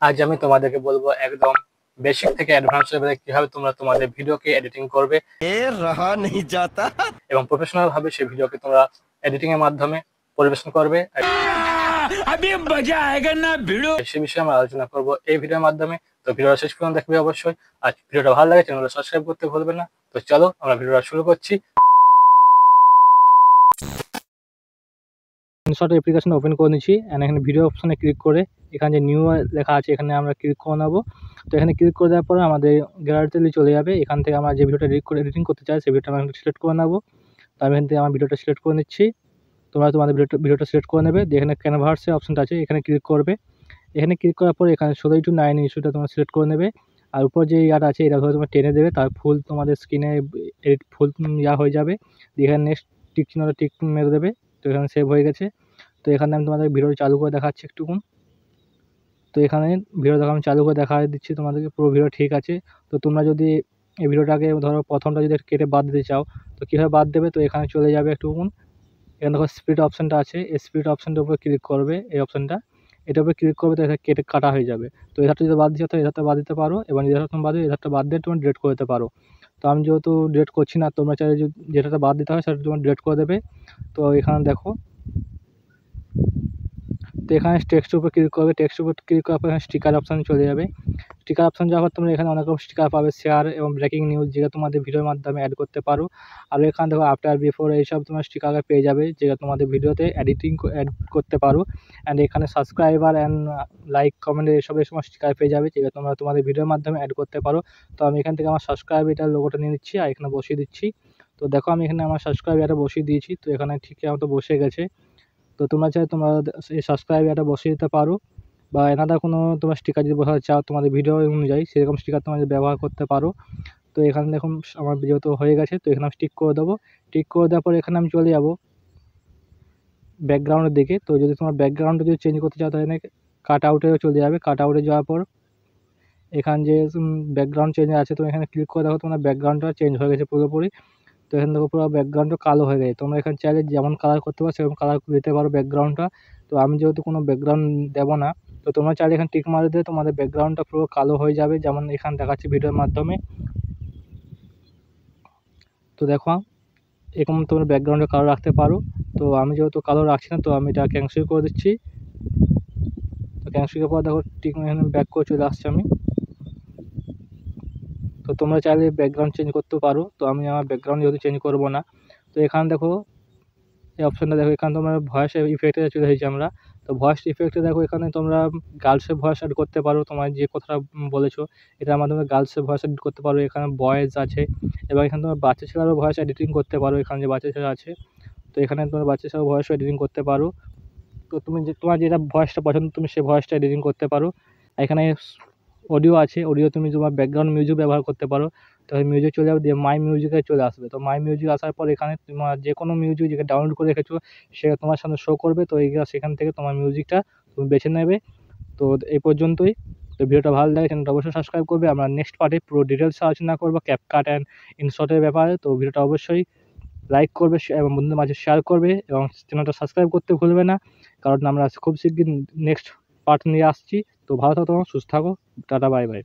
আজ আমি তোমাদেরকে বলবো একদম বেসিক থেকে অ্যাডভান্স লেভেলে কিভাবে তোমরা তোমাদের ভিডিওকে এডিটিং করবে रहा नहीं जाता। এবং প্রফেশনাল ভাবে সেই ভিডিওকে তোমরা এডিটিং এর মাধ্যমে পরিবেশন করবে। अभी मजा आएगा ना भिड़ो। সে বিষয়ে আমরা আলোচনা করব এই ভিডিওর মাধ্যমে। তো ভিডিওটা শেষ পর্যন্ত দেখবে অবশ্যই। আর ভিডিওটা ভালো লাগে চ্যানেলটা সাবস্ক্রাইব করতে ভুলবে না। তো চলো আমরা ভিডিওটা শুরু করছি। ইনশট অ্যাপ্লিকেশন ওপেন করে নিচ্ছি এন্ড এখানে ভিডিও অপশনে ক্লিক করে এখানে যে নিউ লেখা আছে এখানে আমরা ক্লিক করে নেবো। তো এখানে ক্লিক করে দেওয়ার পরে আমাদের গ্যালারিতে চলে যাবে। এখান থেকে আমরা যে ভিডিওটা এডিটিং করতে চাই সেই ভিডিওটা আমরা সিলেক্ট করে নেবো। তো আমি এখান থেকে আমার ভিডিওটা সিলেক্ট করে নিচ্ছি। তোমরা তোমাদের ভিডিওটা সিলেক্ট করে নেবে। এখানে ক্যানভাসে অপশনটা আছে এখানে ক্লিক করবে। এখানে ক্লিক করার পরে এখানে 16:9 ইস্যুটা তোমরা সিলেক্ট করে নেবে। আর উপর যে ইয়াটা আছে এটা ধরে তোমরা টেনে দেবে, তার ফুল তোমাদের স্ক্রিনে এডিট ফুল ইয়া হয়ে যাবে। এখানে নেক্সট টিক চিহ্নটা টিক মেরে দেবে। তো এখানে সেভ হয়ে গেছে। তো এখানে আমি তোমাদের ভিডিও চালু করে দেখাচ্ছি একটুকুন। তো এখানে ভিডিও দেখা আমি চালু করে দেখা দিচ্ছি তোমাদেরকে, পুরো ভিডিও ঠিক আছে। তো তোমরা যদি এই ভিডিওটাকে ধরো প্রথমটা যদি কেটে বাদ দিতে চাও তো কীভাবে বাদ দেবে, তো এখানে চলে যাবে একটুকুন। এখানে দেখো স্পিড অপশানটা আছে, এই স্পিড অপশানটার উপরে ক্লিক করবে, এই অপশানটা এটার উপরে ক্লিক করবে। তো এটা কেটে কাটা হয়ে যাবে। তো এধারটা যদি বাদ দিতে এধারটা বাদ দিতে পারো এবং যেটা তুমি বাদ দিও এধারটা বাদ দিয়ে তুমি ডিলিট করে দিতে পারো। তো আমি যেহেতু ডিলিট করছি না, তোমরা চাইলে যেটাতে বাদ দিতে হয় সেটা তোমরা ডিলিট করে দেবে। তো এখানে দেখো, তো এখানে টেক্সটের উপর ক্লিক করবে। টেক্সটের উপর ক্লিক করার পর এখানে স্টিকার অপশান চলে যাবে। স্টিকার অপশান যাওয়ার পর তোমরা এখানে অনেক রকম স্টিকার পাবে, শেয়ার এবং ব্রেকিং নিউজ, যেটা তোমাদের ভিডিওর মাধ্যমে অ্যাড করতে পারো। আর এখানে দেখো আফটার বিফোর এইসব তোমার স্টিকার পেয়ে যাবে, যেটা তোমাদের ভিডিওতে এডিটিং অ্যাড করতে পারো। অ্যান্ড এখানে সাবস্ক্রাইবার অ্যান্ড লাইক কমেন্ট এইসব সময় স্টিকার পেয়ে যাবে, যেটা তোমরা তোমাদের ভিডিওর মাধ্যমে অ্যাড করতে পারো। তো আমি এখান থেকে আমার সাবস্ক্রাইব এটার লোগোটা নিয়ে নিচ্ছি আর এখানে বসিয়ে দিচ্ছি। তো দেখো আমি এখানে আমার সাবস্ক্রাইব এটা বসিয়ে দিয়েছি। তো এখানে ঠিক মতো বসে গেছে। তো তোমরা চাইলে তোমরা এই সাবস্ক্রাইব এটা বসিয়ে দিতে পারো, বা এনাদার কোনো তোমরা স্টিকার যদি বসাতে চাও তোমাদের ভিডিও অনুযায়ী সেরকম স্টিকার তোমরা ব্যবহার করতে পারো। তো এখানে দেখুন আমার যেহেতু হয়ে গেছে, তো এখানে আমি টিক করে দেবো। টিক করে দেওয়ার পর এখানে আমি চলে যাবো ব্যাকগ্রাউন্ডের দিকে। তো যদি তোমার ব্যাকগ্রাউন্ডটা যদি চেঞ্জ করতে চাও তাহলে কাট আউটে চলে যাবে। কাট আউটে যাওয়ার পর এখানে যে ব্যাকগ্রাউন্ড চেঞ্জ আছে তো এখানে ক্লিক করে দেখো তোমার ব্যাকগ্রাউন্ডটা চেঞ্জ হয়ে গেছে পুরোপুরি। তো এখানে দেখো পুরো ব্যাকগ্রাউন্ডটা কালো হয়ে গেছে। তোমরা এখানে চাইলে যেমন কালার করতে পারো সেরকম কালার দিতে পারো ব্যাকগ্রাউন্ডটা। তো আমি যেহেতু কোনো ব্যাকগ্রাউন্ড দেবো না, তো তোমরা চাইলে এখানে টিক মারে দিয়ে তোমাদের ব্যাকগ্রাউন্ডটা পুরো কালো হয়ে যাবে, যেমন এখানে দেখাচ্ছি ভিডিওর মাধ্যমে। তো দেখো এরকম তোমরা ব্যাকগ্রাউন্ডে কালো রাখতে পারো। তো আমি যেহেতু কালো রাখছি না, তো আমি এটা ক্যান্সেল করে দিচ্ছি। তো ক্যান্সেল করার পর দেখো টিক এখানে ব্যাক করে চলে আসছি আমি। তো তোমরা চাইলে ব্যাকগ্রাউন্ড চেঞ্জ করতেও পারো। তো আমি আমার ব্যাকগ্রাউন্ড যেহেতু চেঞ্জ করবো না, তো এখানে দেখো এই অপশানটা দেখো, এখানে তোমরা ভয়েস ইফেক্টে চলে এসেছি আমরা। তো ভয়েস ইফেক্টে দেখো এখানে তোমরা গার্লসের ভয়েস অ্যাড করতে পারো। তোমার যে কথাটা বলেছো এটার মাধ্যমে গার্লসের ভয়েস এডিট করতে পারো। এখানে বয়েজ আছে এবং এখানে তোমরা বাচ্চা ছেলেরও ভয়েস এডিটিং করতে পারো। এখানে যে বাচ্চা ছেলে আছে তো এখানে তোমরা বাচ্চা ছেলের ভয়েসও এডিটিং করতে পারো। তো তুমি যে তোমার যেটা ভয়েসটা পছন্দ তুমি সেই ভয়েসটা এডিটিং করতে পারো। এখানে অডিও আছে, অডিও তুমি তোমার ব্যাকগ্রাউন্ড মিউজিক ব্যবহার করতে পারো। তো মিউজিক চলে যাবে দিয়ে মাই মিউজিকে চলে আসবে। তো মাই মিউজিক আসার পর এখানে তোমার যে কোনো মিউজিক যেটা ডাউনলোড করে রেখেছো সেটা তোমার সামনে শো করবে। তো সেখান থেকে তোমার মিউজিকটা তুমি বেছে নেবে। তো এই পর্যন্তই। তো ভিডিওটা ভালো লাগে চ্যানেলটা অবশ্যই সাবস্ক্রাইব করবে। আমরা নেক্সট পার্টে পুরো ডিটেলস আলোচনা করবো ক্যাপকাট অ্যান্ড ইনশটের ব্যাপারে। তো ভিডিওটা অবশ্যই লাইক করবে এবং বন্ধুদের মাঝে শেয়ার করবে এবং চ্যানেলটা সাবস্ক্রাইব করতে ভুলবে না, কারণ আমরা খুব শিগগির নেক্সট পার্ট নিয়ে আসছি। তো ভালো থাকো, সুস্থ থাকো, টাটা, বাই বাই।